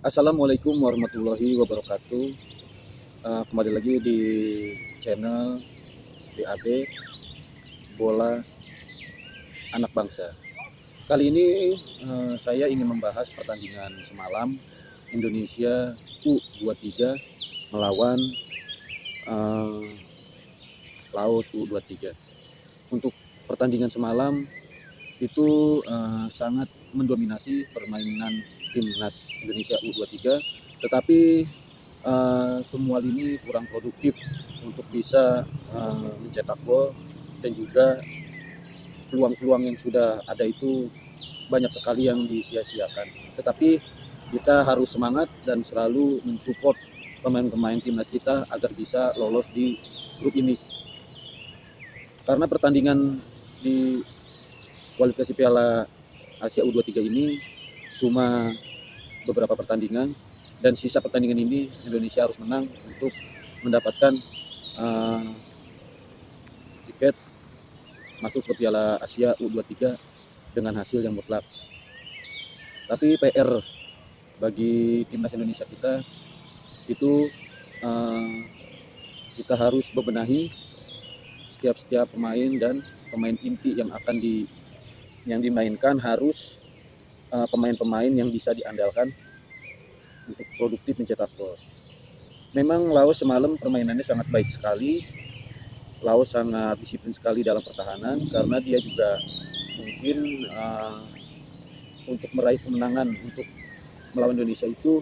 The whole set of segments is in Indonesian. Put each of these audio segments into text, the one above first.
Assalamualaikum warahmatullahi wabarakatuh. Kembali lagi di channel BAB Bola Anak Bangsa. Kali ini saya ingin membahas pertandingan semalam Indonesia U23 melawan uh, Laos U23. Untuk pertandingan semalam itu sangat mendominasi permainan timnas Indonesia U23, tetapi semua lini kurang produktif untuk bisa mencetak gol, dan juga peluang-peluang yang sudah ada itu banyak sekali yang disia-siakan. Tetapi kita harus semangat dan selalu mensupport pemain-pemain timnas kita agar bisa lolos di grup ini. Karena pertandingan di kualifikasi Piala Asia U23 ini cuma beberapa pertandingan, dan sisa pertandingan ini Indonesia harus menang untuk mendapatkan tiket masuk ke Piala Asia U23 dengan hasil yang mutlak. Tapi PR bagi timnas Indonesia kita itu kita harus bebenahi setiap pemain, dan pemain inti yang dimainkan harus pemain-pemain yang bisa diandalkan untuk produktif mencetak gol. Memang Laos semalam permainannya sangat baik sekali. Laos sangat disiplin sekali dalam pertahanan, karena dia juga mungkin untuk meraih kemenangan untuk melawan Indonesia itu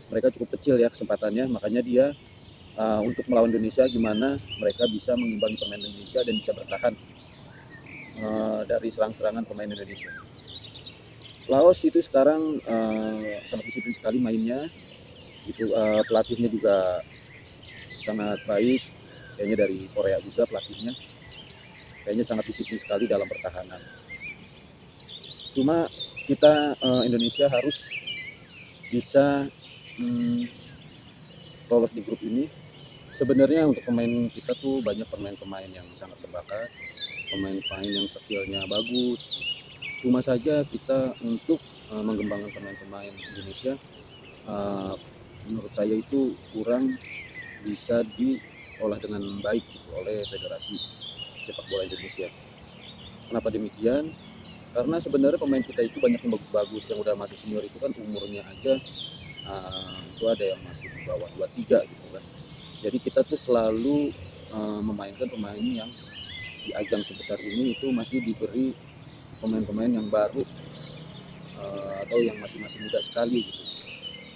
mereka cukup kecil ya kesempatannya. Makanya dia untuk melawan Indonesia gimana mereka bisa mengimbangi permainan Indonesia dan bisa bertahan dari serang-serangan pemain Indonesia. Laos itu sekarang sangat disiplin sekali mainnya. Itu pelatihnya juga sangat baik, kayaknya dari Korea juga pelatihnya. Kayaknya sangat disiplin sekali dalam pertahanan. Cuma kita Indonesia harus bisa lolos di grup ini. Sebenarnya untuk pemain kita tuh banyak pemain-pemain yang sangat berbakat, pemain-pemain yang skillnya bagus. Cuma saja kita untuk mengembangkan pemain-pemain Indonesia, menurut saya itu kurang bisa diolah dengan baik gitu oleh Federasi Sepak Bola Indonesia. Kenapa demikian? Karena sebenarnya pemain kita itu banyak yang bagus-bagus, yang udah masuk senior itu kan umurnya aja itu ada yang masih di bawah 23 gitu kan. Jadi kita tuh selalu memainkan pemain yang di ajang sebesar ini itu masih diberi pemain-pemain yang baru atau yang masih muda sekali gitu.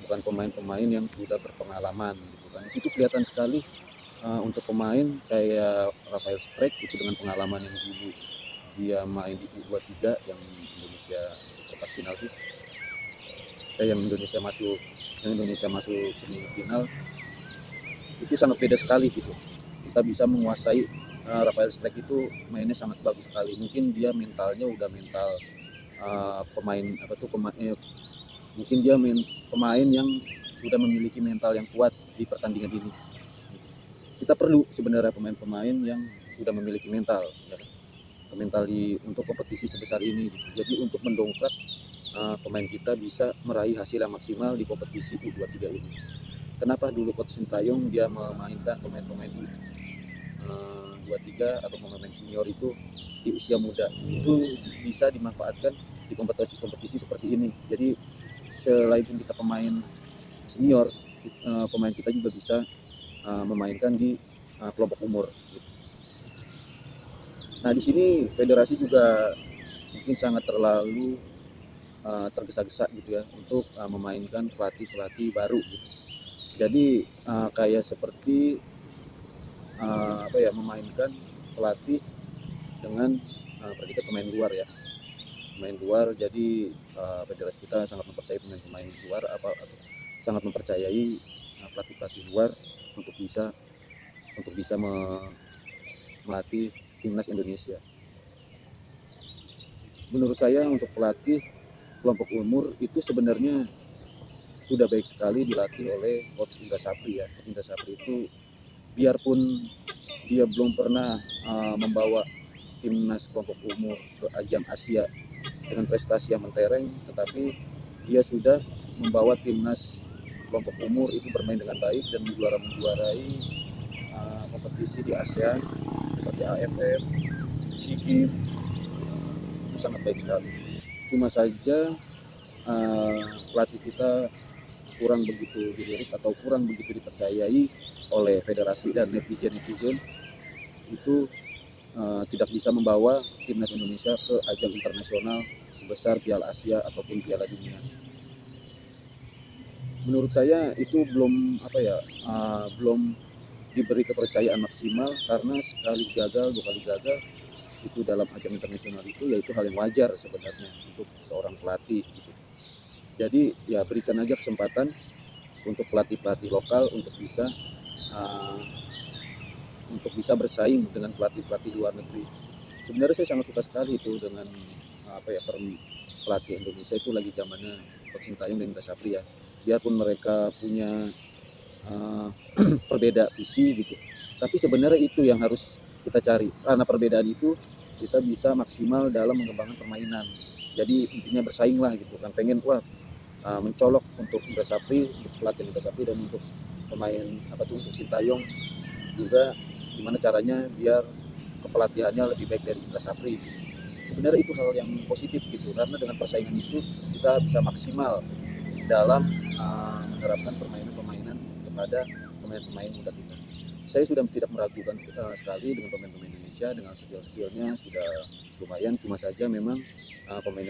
Bukan pemain-pemain yang sudah berpengalaman gitu kan. Di situ kelihatan sekali untuk pemain kayak Rafael Strike itu dengan pengalaman yang dulu dia main di U23 yang Indonesia Super Cup final itu, yang Indonesia masuk semifinal, itu sangat beda sekali gitu. Kita bisa menguasai Rafael Strike itu mainnya sangat bagus sekali. Mungkin dia mentalnya udah mental mungkin dia pemain yang sudah memiliki mental yang kuat di pertandingan ini. Kita perlu sebenarnya pemain-pemain yang sudah memiliki mental, ya kan? Mental untuk kompetisi sebesar ini. Jadi untuk mendongkrak pemain kita bisa meraih hasil yang maksimal di kompetisi U23 ini. Kenapa dulu Coach Sintayong dia memainkan pemain-pemain U23 atau pemain senior itu di usia muda, itu bisa dimanfaatkan di kompetisi seperti ini. Jadi selain kita pemain senior, pemain kita juga bisa memainkan di kelompok umur gitu. Nah, di sini federasi juga mungkin sangat terlalu tergesa-gesa gitu ya untuk memainkan pelatih-pelatih baru gitu. Jadi kayak seperti memainkan pelatih dengan predikat pemain luar ya. Pemain luar, jadi federasi kita sangat mempercayai pemain-pemain luar atau sangat mempercayai pelatih-pelatih luar untuk bisa melatih timnas Indonesia. Menurut saya untuk pelatih kelompok umur itu sebenarnya sudah baik sekali dilatih oleh Coach Indra Sapri ya. Indra Sapri itu biarpun dia belum pernah membawa timnas kelompok umur ke ajang Asia dengan prestasi yang mentereng, tetapi dia sudah membawa timnas kelompok umur itu bermain dengan baik dan menjuarai kompetisi di ASEAN seperti AFF, SEA Games, itu sangat baik sekali. Cuma saja pelatih kita kurang begitu dilirik atau kurang begitu dipercayai oleh federasi dan netizen itu tidak bisa membawa timnas Indonesia ke ajang internasional sebesar Piala Asia ataupun Piala Dunia. Menurut saya itu belum diberi kepercayaan maksimal, karena sekali gagal, 2 kali gagal itu dalam ajang internasional itu yaitu hal yang wajar sebenarnya untuk seorang pelatih gitu. Jadi ya berikan aja kesempatan untuk pelatih lokal uh, untuk bisa bersaing dengan pelatih luar negeri. Sebenarnya saya sangat suka sekali itu dengan pelatih Indonesia itu lagi zamannya Coach Sintayong dan Indra Sapri ya. Biarpun mereka punya perbeda visi gitu, tapi sebenarnya itu yang harus kita cari. Karena perbedaan itu kita bisa maksimal dalam mengembangkan permainan. Jadi intinya bersaing lah gitu kan, pengen mencolok untuk Indra Sapri, untuk pelatih Indra Sapri, dan untuk pemain untuk Sintayong juga gimana caranya biar kepelatihannya lebih baik dari Indra Sapri. Sebenarnya itu hal yang positif gitu, karena dengan persaingan itu kita bisa maksimal dalam menerapkan permainan kepada pemain-pemain muda kita. Saya sudah tidak meragukan sekali dengan pemain-pemain Indonesia, dengan skill-skillnya sudah lumayan. Cuma saja memang pemain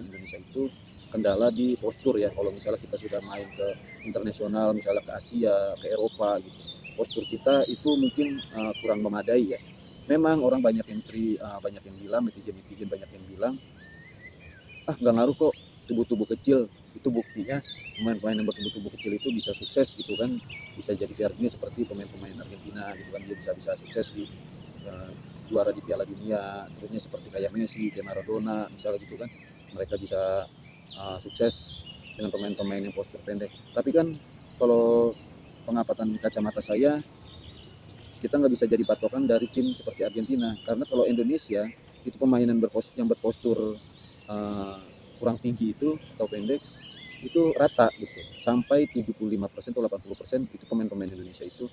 Indonesia itu kendala di postur ya. Kalau misalnya kita sudah main ke internasional, misalnya ke Asia, ke Eropa gitu, postur kita itu mungkin kurang memadai ya. Memang orang banyak yang bilang, netizen banyak yang bilang, nggak ngaruh kok tubuh kecil. Itu buktinya pemain-pemain yang bertubuh kecil itu bisa sukses gitu kan, bisa jadi Piala Dunia seperti pemain-pemain Argentina gitu kan, dia bisa sukses di juara di Piala Dunia. Terusnya seperti kayak Messi, kayak Maradona misalnya gitu kan, mereka bisa sukses dengan pemain-pemain yang postur pendek. Tapi kan kalau pengamatan kacamata saya, kita nggak bisa jadi patokan dari tim seperti Argentina, karena kalau Indonesia itu pemain yang berpostur kurang tinggi itu atau pendek itu rata gitu, sampai 75% atau 80% itu pemain-pemain Indonesia itu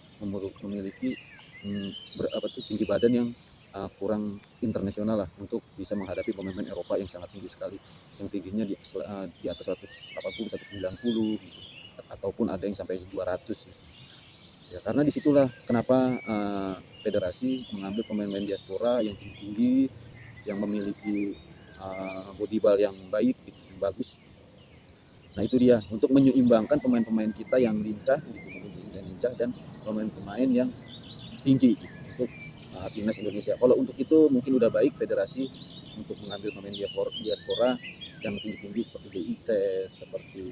memiliki tinggi badan yang kurang internasional lah untuk bisa menghadapi pemain-pemain Eropa yang sangat tinggi sekali, yang tingginya di atas 180, 190 gitu, ataupun ada yang sampai 200 ya. Karena disitulah kenapa federasi mengambil pemain-pemain diaspora yang tinggi, yang memiliki bodyball yang baik, yang bagus. Nah itu dia, untuk menyeimbangkan pemain-pemain kita yang lincah dan pemain-pemain yang tinggi gitu, untuk timnas Indonesia. Kalau untuk itu mungkin udah baik federasi untuk mengambil pemain diaspora yang tinggi-tinggi seperti DIC, seperti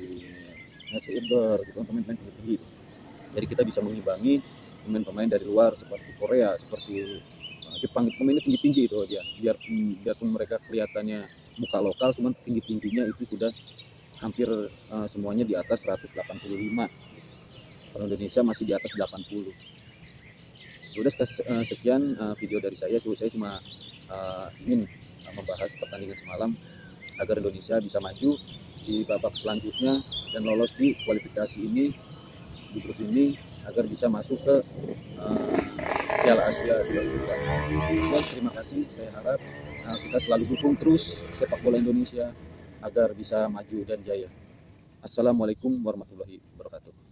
Nasi Iber gitu, pemain-pemain tinggi-tinggi. Jadi kita bisa mengimbangi pemain-pemain dari luar seperti Korea, seperti Jepang, pemainnya tinggi-tinggi itu dia. Biarpun mereka kelihatannya muka lokal, cuman tinggi-tingginya itu sudah hampir semuanya di atas 185. Kalau Indonesia masih di atas 80. Sudah sekian video dari saya. Saya cuma ingin membahas pertandingan semalam agar Indonesia bisa maju di babak selanjutnya dan lolos di kualifikasi ini, di grup ini, agar bisa masuk ke Piala Asia 2024. Terima kasih. Saya harap kita selalu dukung terus sepak bola Indonesia agar bisa maju dan jaya. Assalamualaikum warahmatullahi wabarakatuh.